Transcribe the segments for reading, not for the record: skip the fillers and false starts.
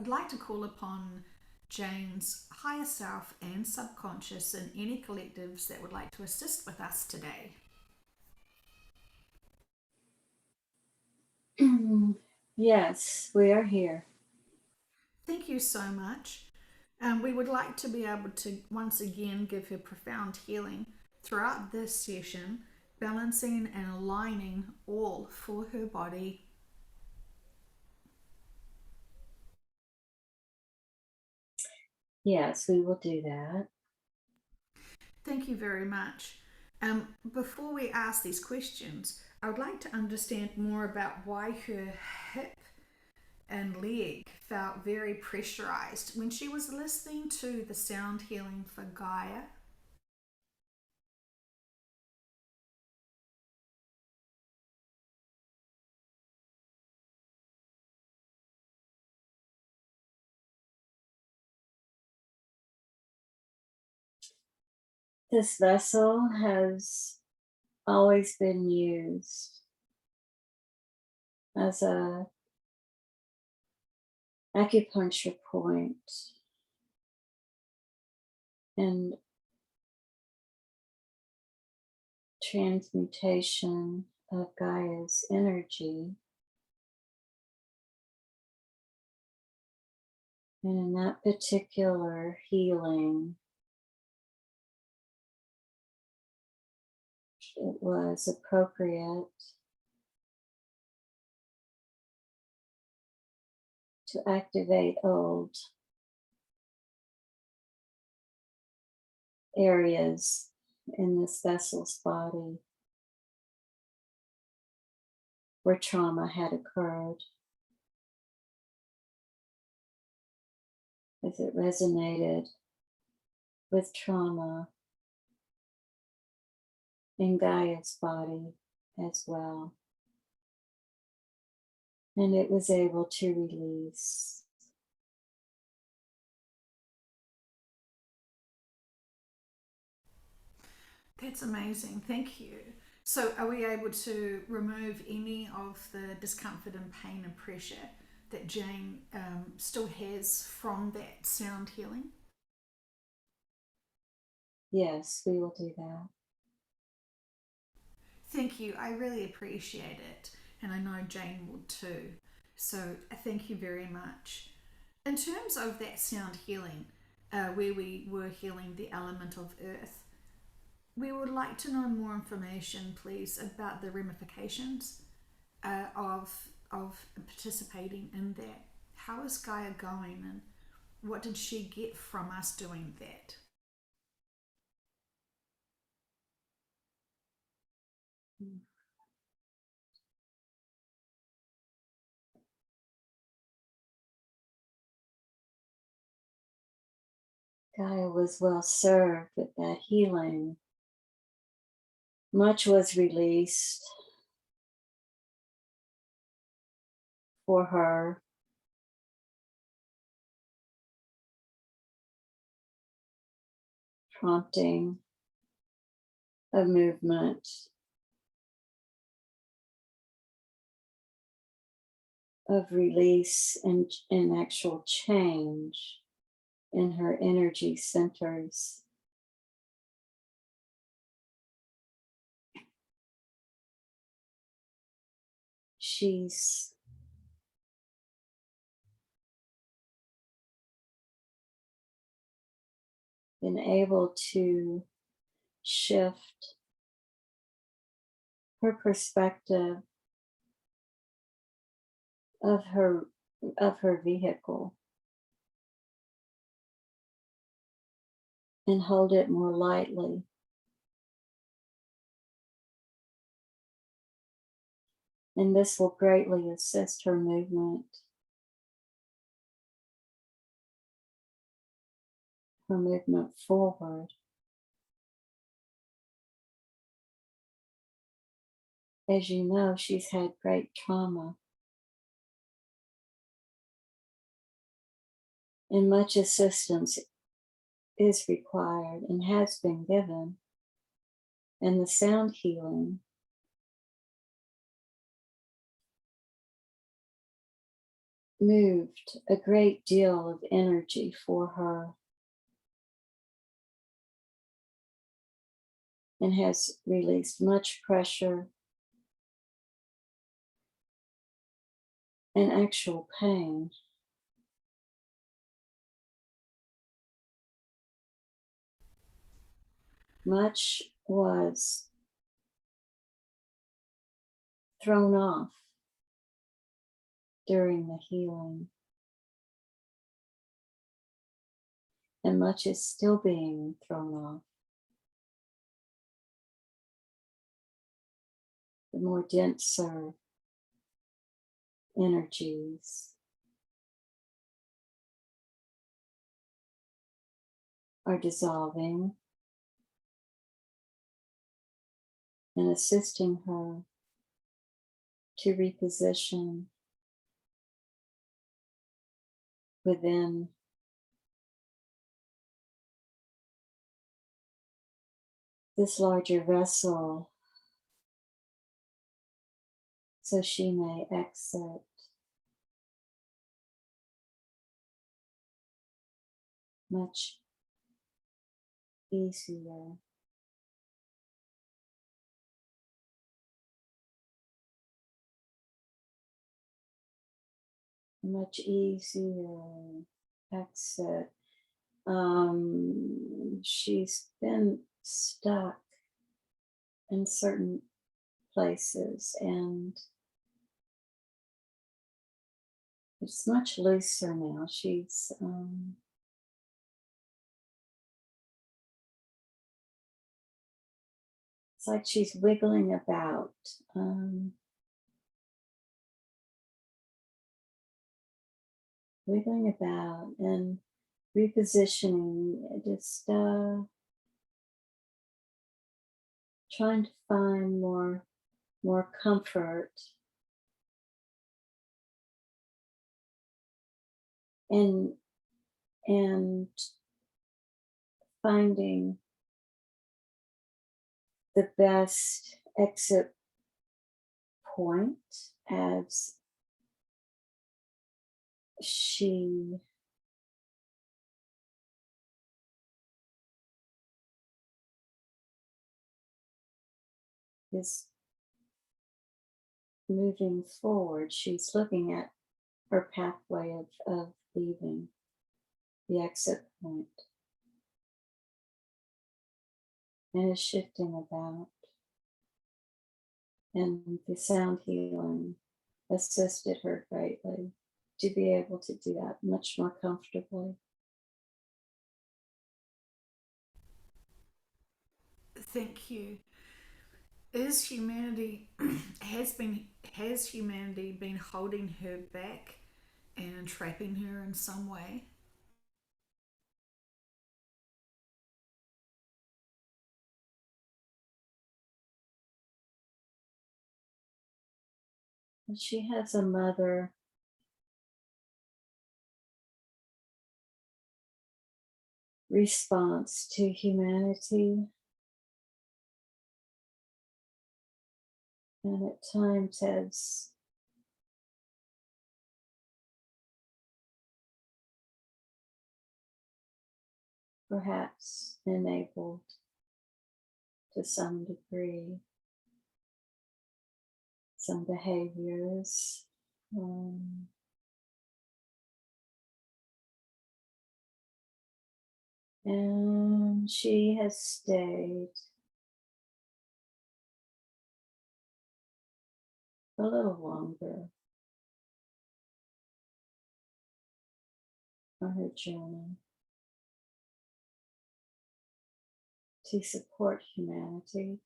I'd like to call upon Jane's higher self and subconscious and any collectives that would like to assist with us today. Yes, we are here. Thank you so much. We would like to be able to once again give her profound healing throughout this session, balancing and aligning all for her body. Yes, we will do that. Thank you very much. Before we ask these questions, I would like to understand more about why her hip and leg felt very pressurized when she was listening to the sound healing for Gaia. This vessel has always been used as a acupuncture point and transmutation of Gaia's energy. And in that particular healing, it was appropriate to activate old areas in this vessel's body where trauma had occurred, as it resonated with trauma in Gaia's body as well. And it was able to release. That's amazing. Thank you. So, are we able to remove any of the discomfort and pain and pressure that Jane still has from that sound healing? Yes, we will do that. Thank you. I really appreciate it. And I know Jane would too. So, thank you very much. In terms of that sound healing, where we were healing the element of earth, we would like to know more information, please, about the ramifications of participating in that. How is Gaia going, and what did she get from us doing that? Gaia was well served with that healing. Much was released for her, prompting a movement of release and actual change in her energy centers. She's been able to shift her perspective of her vehicle and hold it more lightly. And this will greatly assist her movement forward. As you know, she's had great trauma, and much assistance is required and has been given. And the sound healing moved a great deal of energy for her and has released much pressure and actual pain. Much was thrown off during the healing, and much is still being thrown off. The more denser energies are dissolving and assisting her to reposition within this larger vessel so she may exit much easier. Much easier exit. She's been stuck in certain places and it's much looser now. She's it's like she's wiggling about. Wiggling about and repositioning, just trying to find more comfort and finding the best exit point as she is moving forward. She's looking at her pathway of leaving the exit point and is shifting about. And the sound healing assisted her greatly to be able to do that much more comfortably. Thank you. Is humanity has humanity been holding her back and entrapping her in some way? And she has a mother response to humanity, and at times has perhaps enabled to some degree some behaviors. And she has stayed a little longer on her journey to support humanity.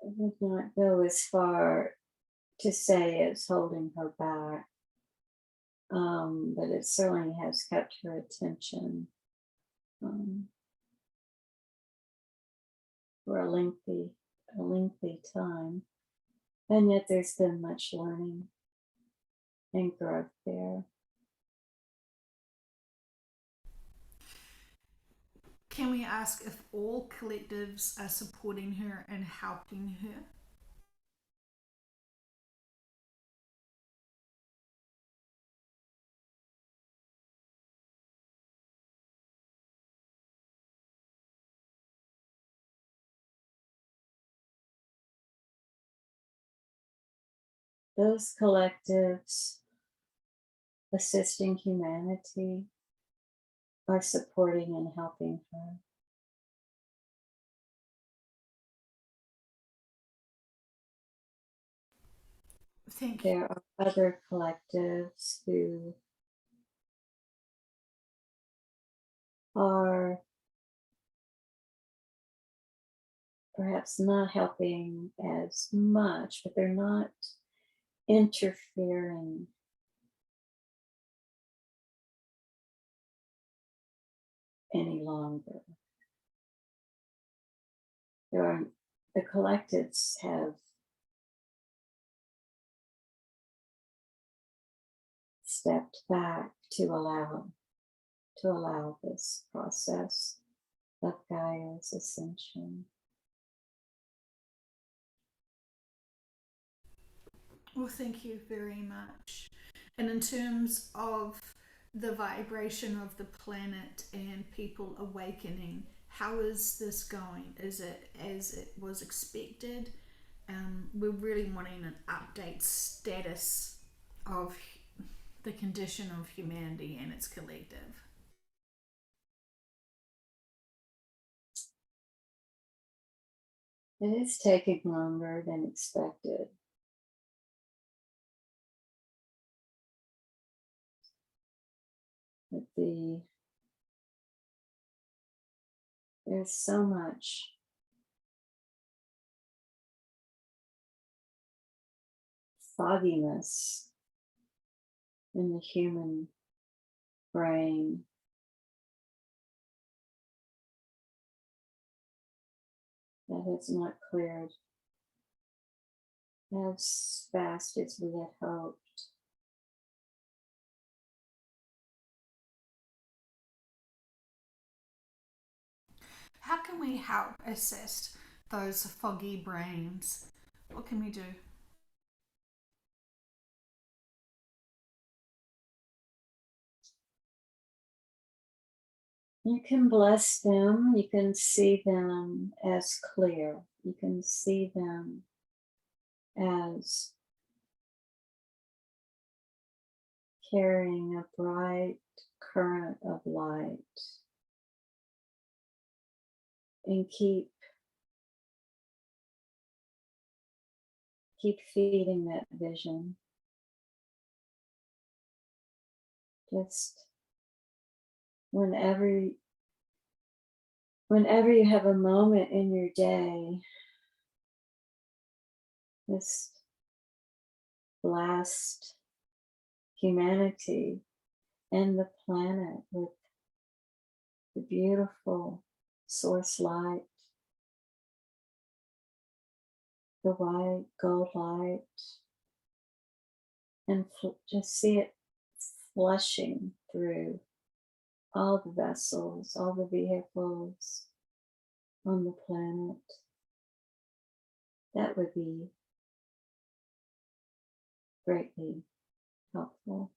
I would not go as far to say it's holding her back, but it certainly has kept her attention for a lengthy time. And yet there's been much learning and growth there. Can we ask if all collectives are supporting her and helping her? Those collectives assisting humanity are supporting and helping her. Thank you. There are other collectives who are perhaps not helping as much, but they're not interfering any longer. There are the collectives have stepped back to allow this process of Gaia's ascension. Well, thank you very much. And in terms of the vibration of the planet and people awakening, how is this going? Is it as it was expected? We're really wanting an update status of the condition of humanity and its collective. It is taking longer than expected. But there's so much fogginess in the human brain that has not cleared as fast as we had hoped. How can we help assist those foggy brains? What can we do? You can bless them, you can see them as clear, you can see them as carrying a bright current of light, and keep feeding that vision. Just whenever you have a moment in your day, just blast humanity and the planet with the beautiful source light, the white gold light, and just see it flushing through all the vessels, all the vehicles on the planet. That would be greatly helpful.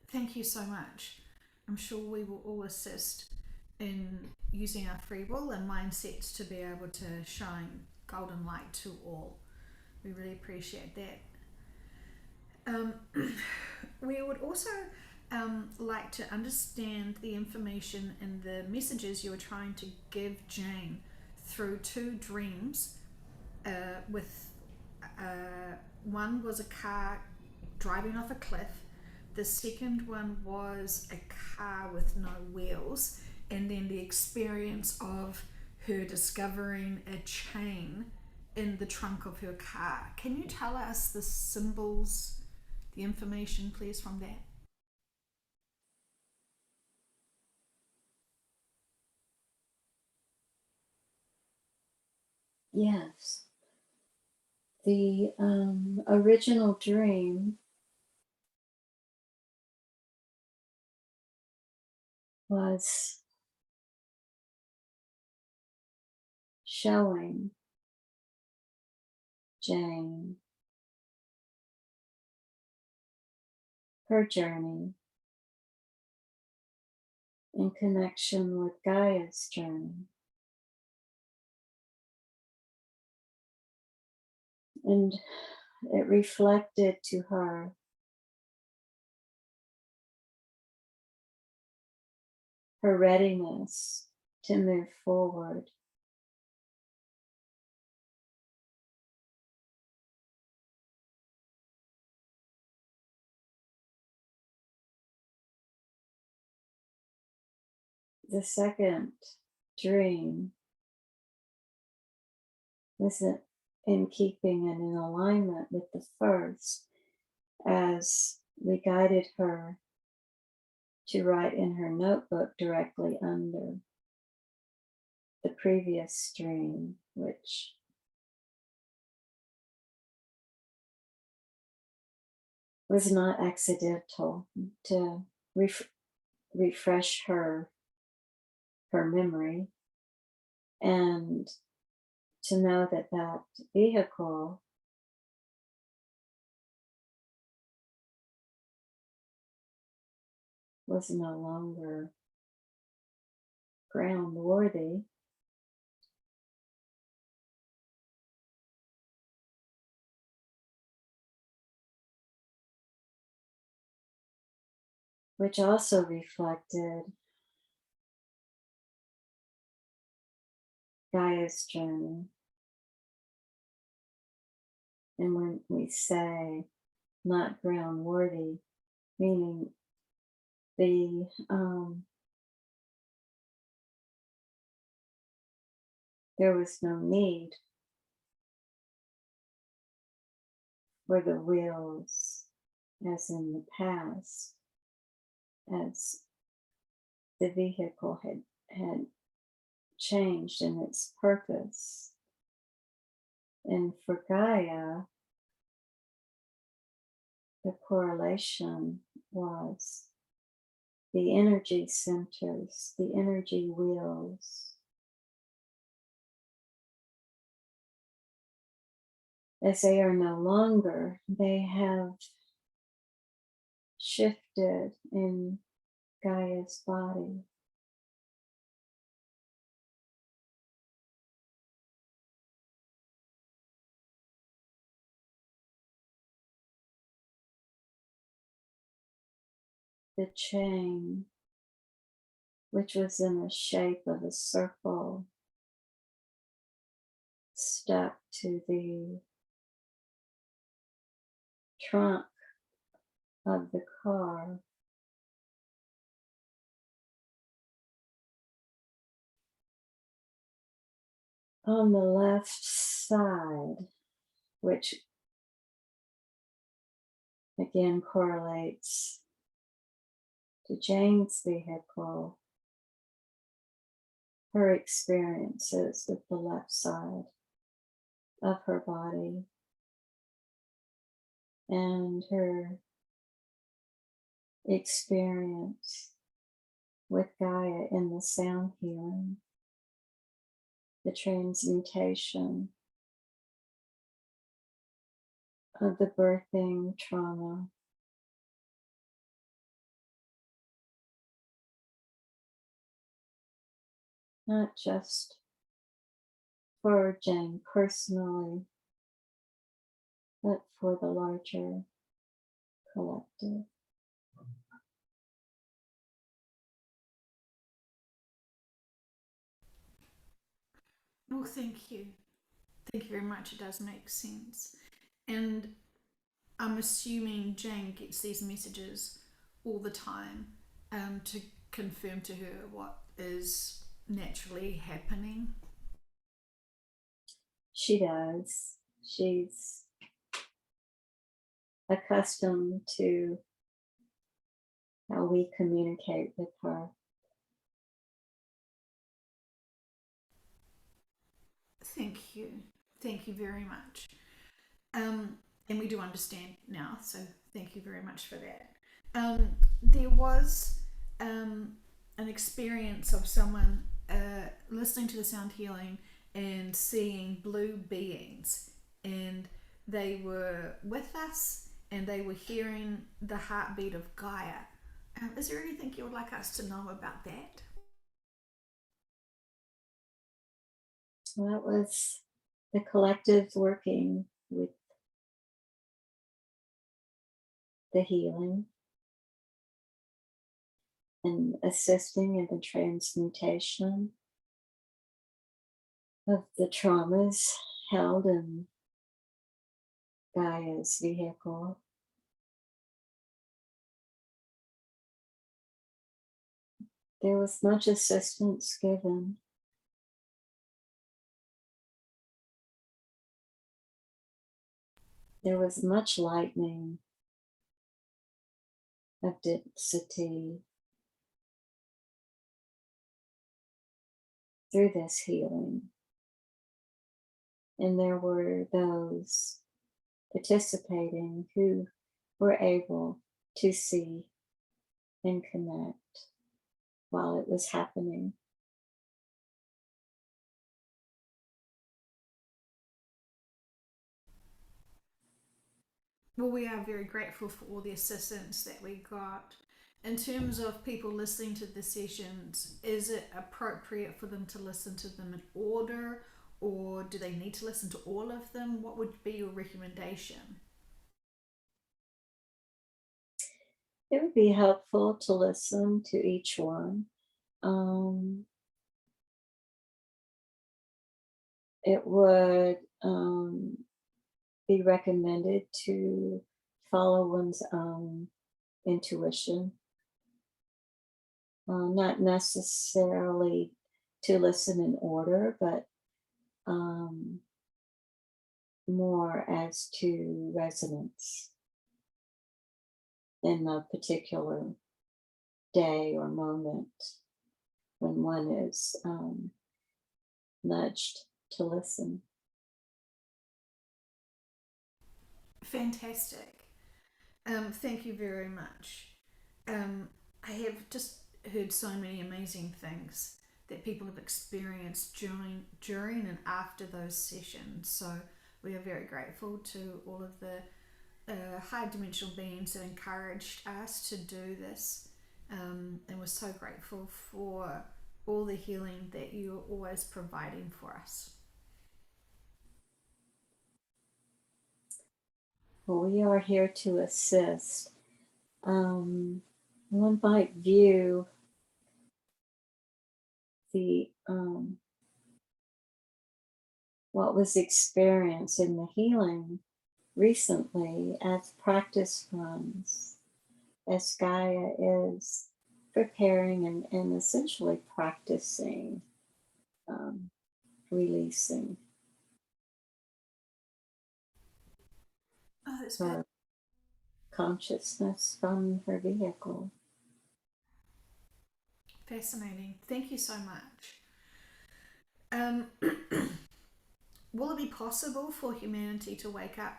Thank you so much. I'm sure we will all assist in using our free will and mindsets to be able to shine golden light to all. We really appreciate that. We would also like to understand the information and the messages you were trying to give Jane through two dreams. With one was a car driving off a cliff. The second one was a car with no wheels, and then the experience of her discovering a chain in the trunk of her car. Can you tell us the symbols, the information, please, from that? Yes. The original dream was showing Jane her journey in connection with Gaia's journey. And it reflected to her her readiness to move forward. The second dream was in keeping and in alignment with the first, as we guided her to write in her notebook directly under the previous dream, which was not accidental, to refresh her memory, and to know that that vehicle was no longer ground worthy, which also reflected Gaia's journey. And when we say not ground worthy, meaning the there was no need for the wheels, as in the past, as the vehicle had changed in its purpose. And for Gaia, the correlation was the energy centers, the energy wheels, as they are no longer, they have shifted in Gaia's body. The chain, which was in the shape of a circle, stuck to the trunk of the car. On the left side, which again correlates to Jane's vehicle, her experiences with the left side of her body, and her experience with Gaia in the sound healing, the transmutation of the birthing trauma. Not just for Jane personally, but for the larger collective. Well, thank you. Thank you very much. It does make sense. And I'm assuming Jane gets these messages all the time to confirm to her what is naturally happening. She does. She's accustomed to how we communicate with her. Thank you. Thank you very much. And we do understand now, so thank you very much for that. There was an experience of someone listening to the sound healing and seeing blue beings, and they were with us and they were hearing the heartbeat of Gaia. Is there anything you would like us to know about that? Well, that was the collective working with the healing and assisting in the transmutation of the traumas held in Gaia's vehicle. There was much assistance given. There was much lightening of density through this healing. And there were those participating who were able to see and connect while it was happening. Well, we are very grateful for all the assistance that we got. In terms of people listening to the sessions, is it appropriate for them to listen to them in order, or do they need to listen to all of them? What would be your recommendation? It would be helpful to listen to each one. It would be recommended to follow one's own intuition, not necessarily to listen in order, but more as to resonance in a particular day or moment when one is nudged to listen. Fantastic. Thank you very much. I have just heard so many amazing things that people have experienced during and after those sessions. So we are very grateful to all of the high dimensional beings that encouraged us to do this, and we're so grateful for all the healing that you're always providing for us. Well, we are here to assist. One might view the what was experienced in the healing recently as practice runs, as Gaia is preparing and essentially practicing releasing Oh, that's her consciousness from her vehicle. fascinating. Thank you so much. Will it be possible for humanity to wake up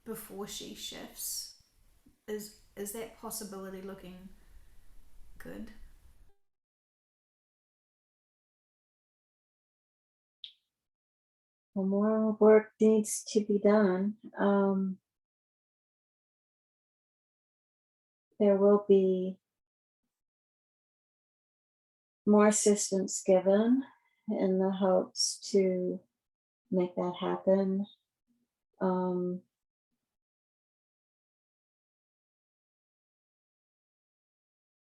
before she shifts? Is that possibility looking good? Well, more work needs to be done. There will be more assistance given in the hopes to make that happen.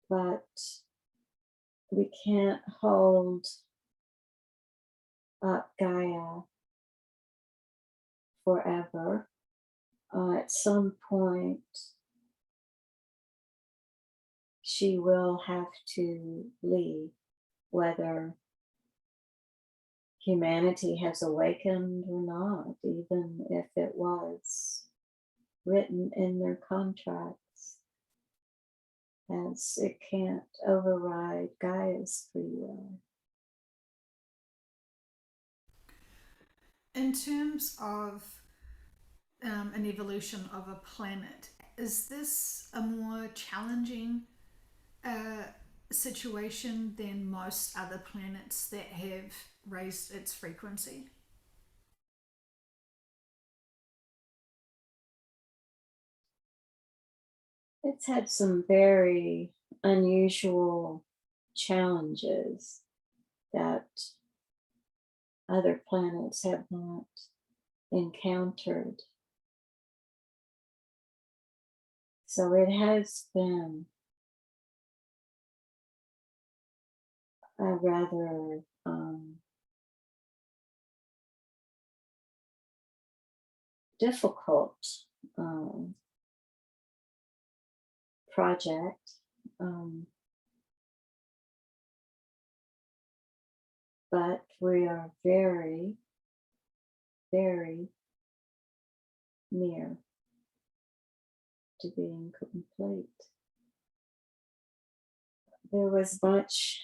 But we can't hold up Gaia forever. At some point, she will have to leave, whether humanity has awakened or not, even if it was written in their contracts, as it can't override Gaia's free will. In terms of an evolution of a planet, is this a more challenging situation than most other planets that have raised its frequency? It's had some very unusual challenges that other planets have not encountered. So it has been a rather difficult um, project, um, but we are very, very near to being complete. There was much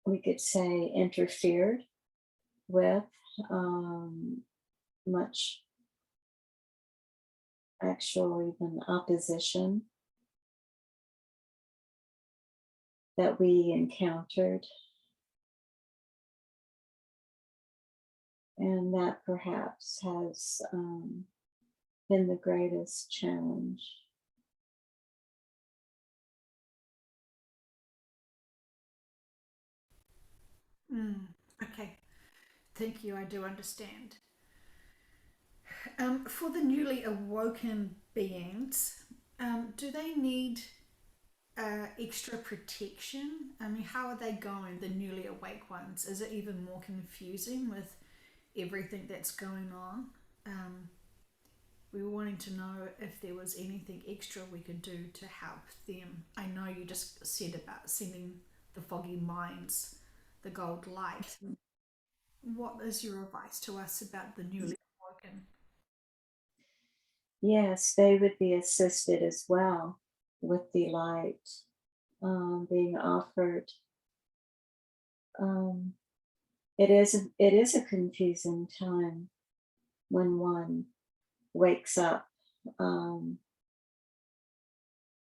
we could say interfered with, um, much actual even opposition that we encountered, and that perhaps has been the greatest challenge. Okay, thank you. I do understand. For the newly awoken beings, do they need extra protection? I mean, how are they going, the newly awake ones? Is it even more confusing with everything that's going on? Um, we were wanting to know if there was anything extra we could do to help them. I know you just said about sending the foggy minds the gold light. What is your advice to us about the newly awoken? Yes, they would be assisted as well with the light being offered. Um, it is a confusing time when one wakes up um,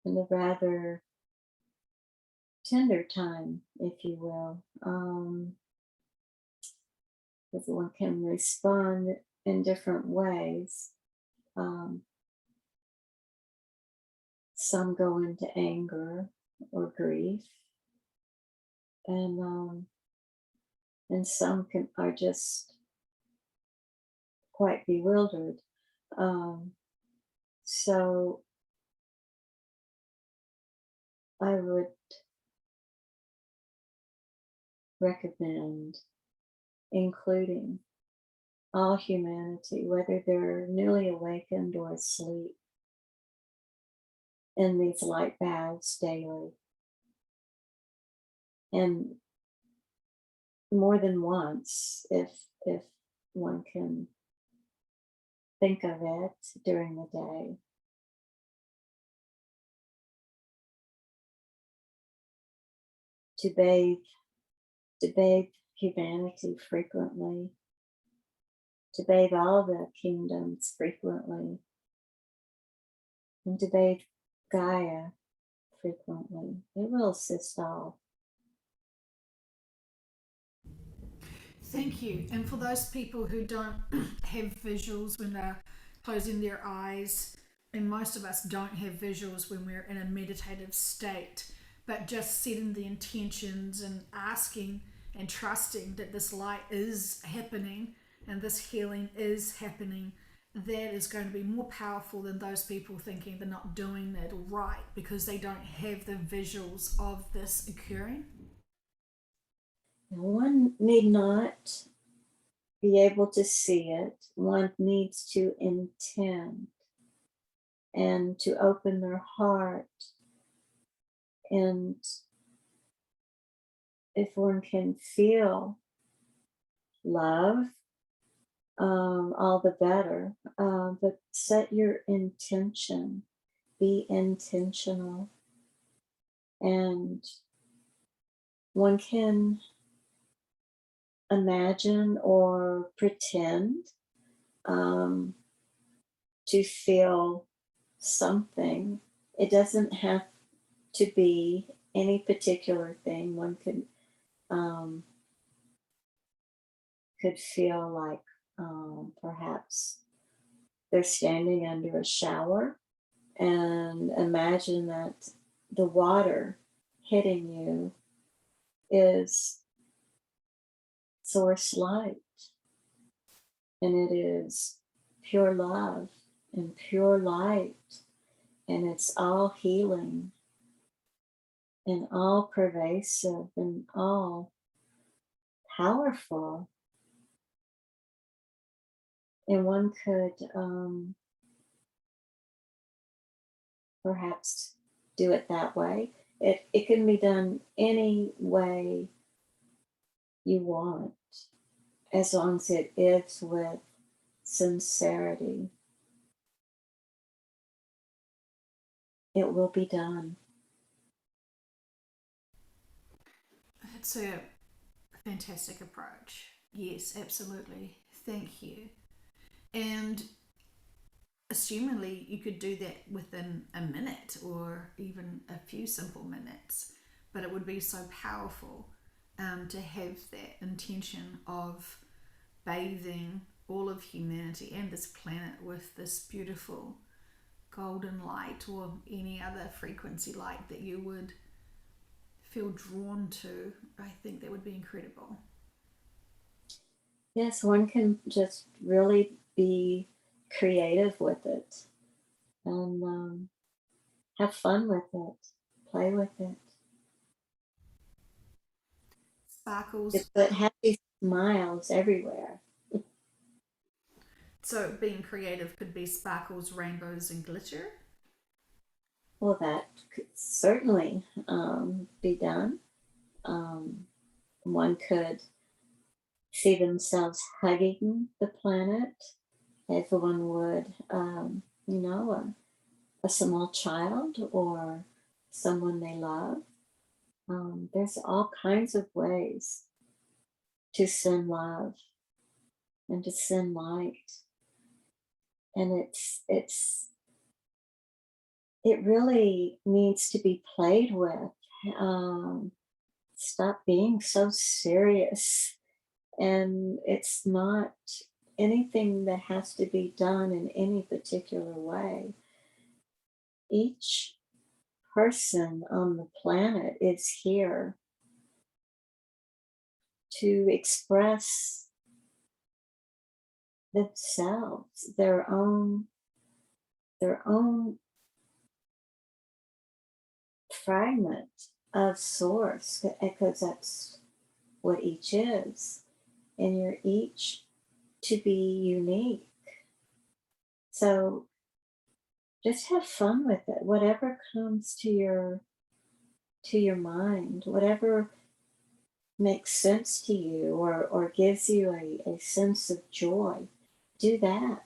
in a rather tender time, if you will, because one can respond in different ways. Um, some go into anger or grief, and some are just quite bewildered. Um, so I would recommend including all humanity, whether they're newly awakened or asleep, in these light baths daily, and more than once if one can think of it during the day. To bathe humanity frequently, to bathe all the kingdoms frequently, and to bathe Gaia frequently. It will assist all. Thank you. And for those people who don't have visuals when they're closing their eyes, and most of us don't have visuals when we're in a meditative state, but just setting the intentions and asking and trusting that this light is happening and this healing is happening, that is going to be more powerful than those people thinking they're not doing it right because they don't have the visuals of this occurring. Now, one need not be able to see it, one needs to intend and to open their heart. And if one can feel love, all the better. But set your intention, be intentional, and one can imagine or pretend to feel something. It doesn't have to be any particular thing. One could feel like perhaps they're standing under a shower and imagine that the water hitting you is source light, and it is pure love and pure light, and it's all healing and all pervasive and all powerful. And one could perhaps do it that way. It can be done any way you want, as long as it is with sincerity. It will be done. It's a fantastic approach. Yes, absolutely. Thank you. And assumingly, you could do that within a minute or even a few simple minutes, but it would be so powerful to have that intention of bathing all of humanity and this planet with this beautiful golden light or any other frequency light that you would feel drawn to. I think that would be incredible. Yes, one can just really be creative with it and have fun with it, play with it. Sparkles. Just put happy smiles everywhere. So being creative could be sparkles, rainbows, and glitter. Well, that could certainly be done. One could see themselves hugging the planet as one would, a small child or someone they love. There's all kinds of ways to send love and to send light, and it really needs to be played with. Um, Stop being so serious, and it's not anything that has to be done in any particular way. Each person on the planet is here to express themselves, their own fragment of source, because that's what each is. And you're each to be unique. So just have fun with it. Whatever comes to your mind, whatever makes sense to you or gives you a sense of joy, do that.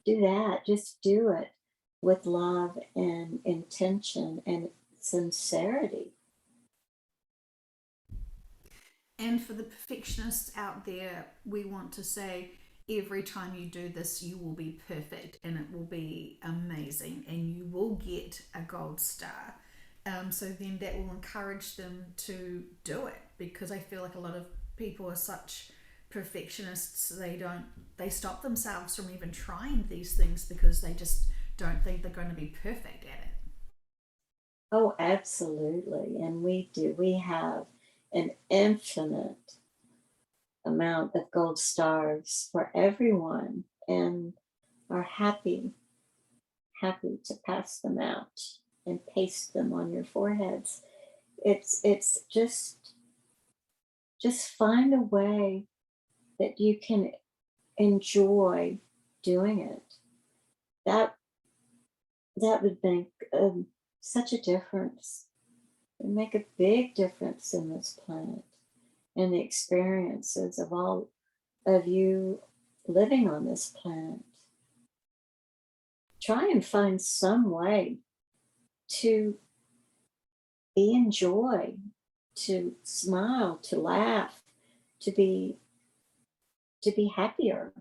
Do that. Just do it with love and intention and sincerity. And for the perfectionists out there, we want to say every time you do this, you will be perfect and it will be amazing and you will get a gold star. So then that will encourage them to do it, because I feel like a lot of people are such perfectionists, they stop themselves from even trying these things because they just don't think they're going to be perfect at it. Oh, absolutely. And we do. We have an infinite amount of gold stars for everyone and are happy to pass them out and paste them on your foreheads. It's just find a way that you can enjoy doing it. That that would make such a difference. It would make a big difference in this planet and the experiences of all of you living on this planet. Try and find some way to be in joy, to smile, to laugh, to be happier.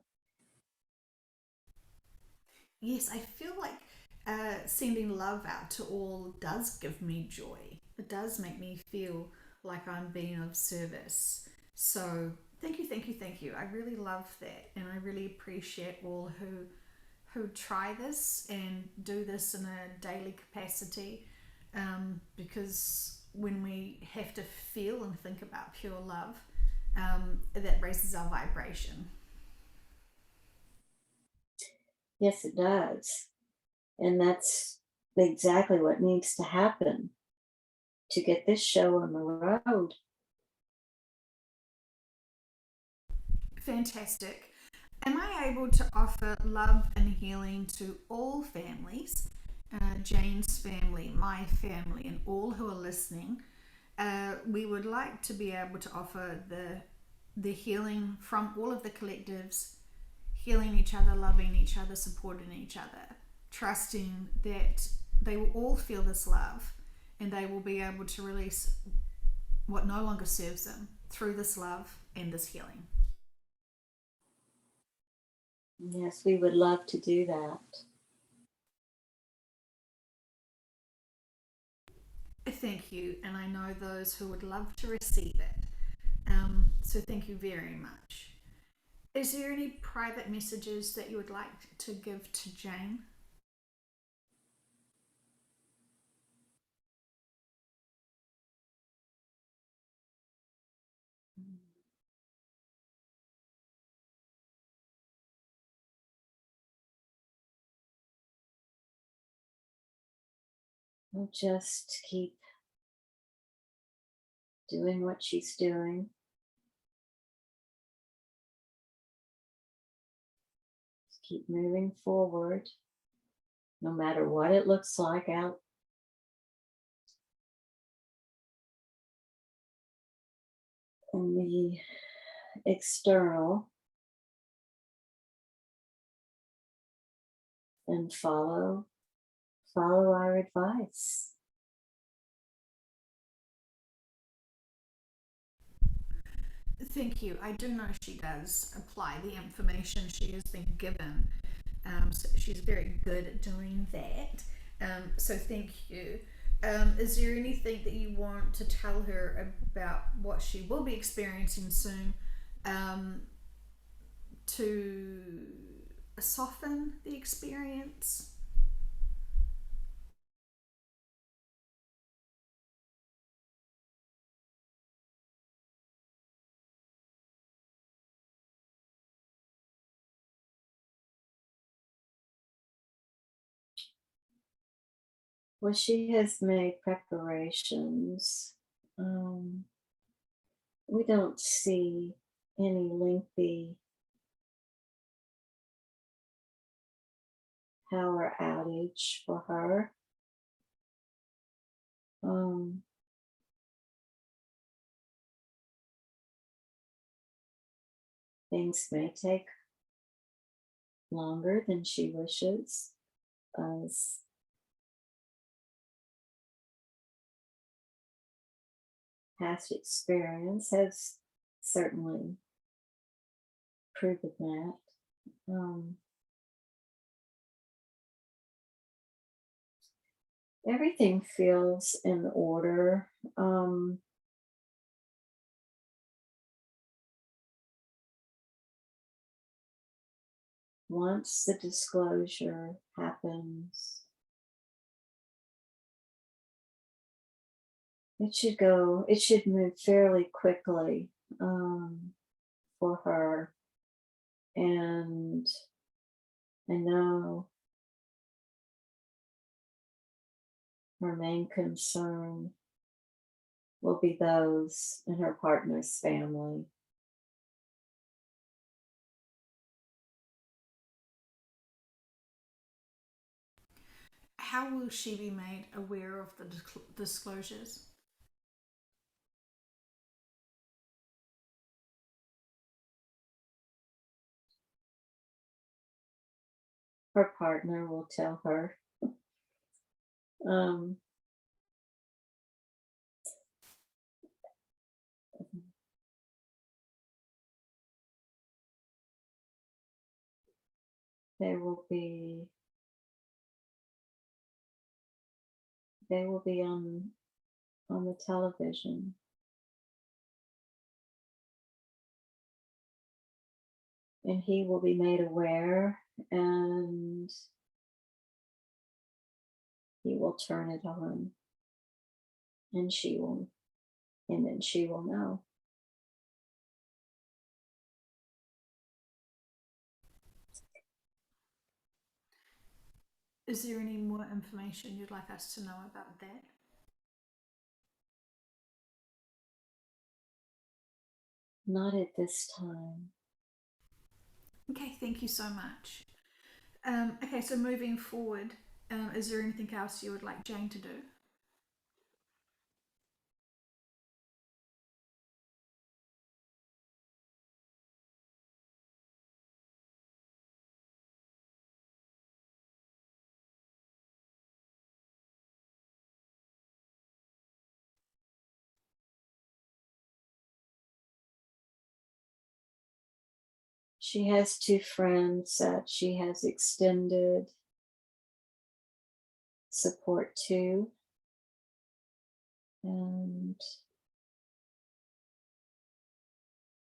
Yes, I feel like sending love out to all does give me joy. It does make me feel like I'm being of service. So thank you, thank you, thank you. I really love that, and I really appreciate all who try this and do this in a daily capacity. Because when we have to feel and think about pure love, that raises our vibration. Yes, it does. And that's exactly what needs to happen to get this show on the road. Fantastic. Am I able to offer love and healing to all families, Jane's family, my family, and all who are listening? We would like to be able to offer the healing from all of the collectives, healing each other, loving each other, supporting each other, trusting that they will all feel this love and they will be able to release what no longer serves them through this love and this healing. Yes, we would love to do that. Thank you, and I know those who would love to receive it. So thank you very much. Is there any private messages that you would like to give to Jane? We'll just keep doing what she's doing. Just keep moving forward, no matter what it looks like out in the external, and follow our advice. Thank you. I do know she does apply the information she has been given. So she's very good at doing that. So thank you. Is there anything that you want to tell her about what she will be experiencing soon, to soften the experience? Well, she has made preparations. Um, we don't see any lengthy power outage for her. Um, Things may take longer than she wishes, as past experience has certainly proven that. Um, Everything feels in order. Once the disclosure happens, it should move fairly quickly, for her. And I know her main concern will be those in her partner's family. How will she be made aware of the disclosures? Her partner will tell her. Um, there will be they will be on the television. And he will be made aware, and he will turn it on, and then she will know. Is there any more information you'd like us to know about that? Not at this time. Okay, thank you so much. Okay, so moving forward, is there anything else you would like Jane to do? She has two friends that she has extended support to, and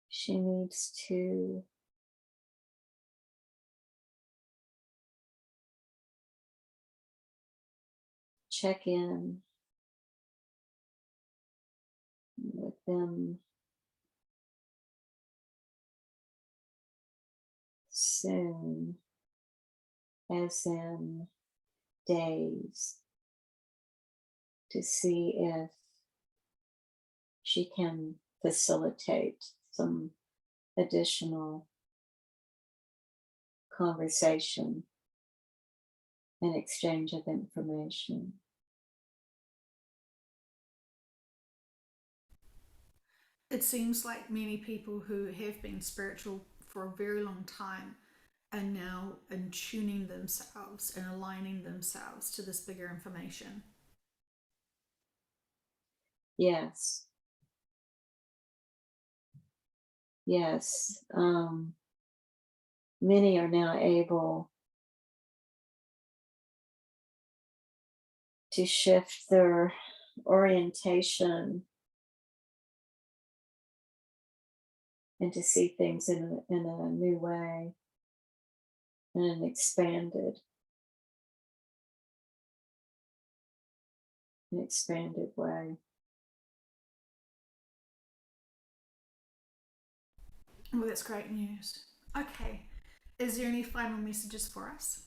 she needs to check in with them soon, as in days, to see if she can facilitate some additional conversation and exchange of information. It seems like many people who have been spiritual for a very long time are now tuning themselves and aligning themselves to this bigger information. Yes. Yes. Many are now able to shift their orientation and to see things in a new way, in an expanded way. Well, that's great news. Okay, is there any final messages for us?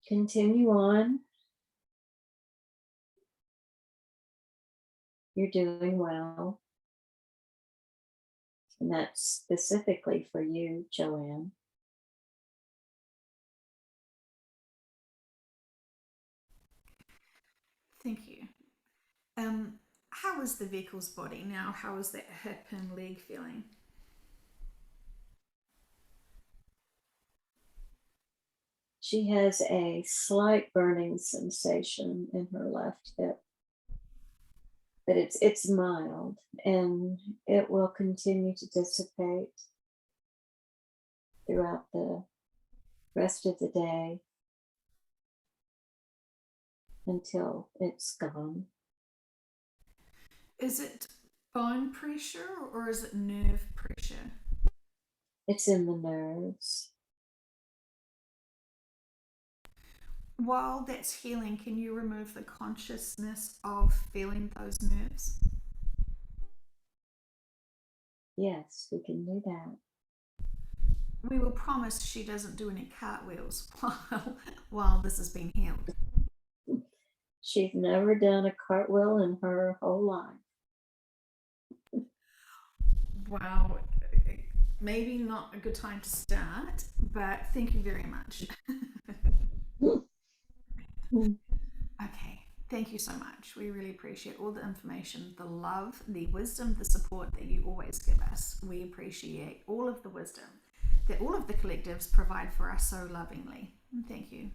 Continue on. You're doing well. And that's specifically for you, Joanne. Thank you. How is the vehicle's body now? How is that hip and leg feeling? She has a slight burning sensation in her left hip, but it's mild, and it will continue to dissipate throughout the rest of the day until it's gone. Is it bone pressure or is it nerve pressure? It's in the nerves. While that's healing, can you remove the consciousness of feeling those nerves? Yes, we can do that. We will promise she doesn't do any cartwheels while this has been healed. She's never done a cartwheel in her whole life. Wow, maybe not a good time to start, but thank you very much. Okay, thank you so much. We really appreciate all the information, the love, the wisdom, the support that you always give us. We appreciate all of the wisdom that all of the collectives provide for us so lovingly. Thank you.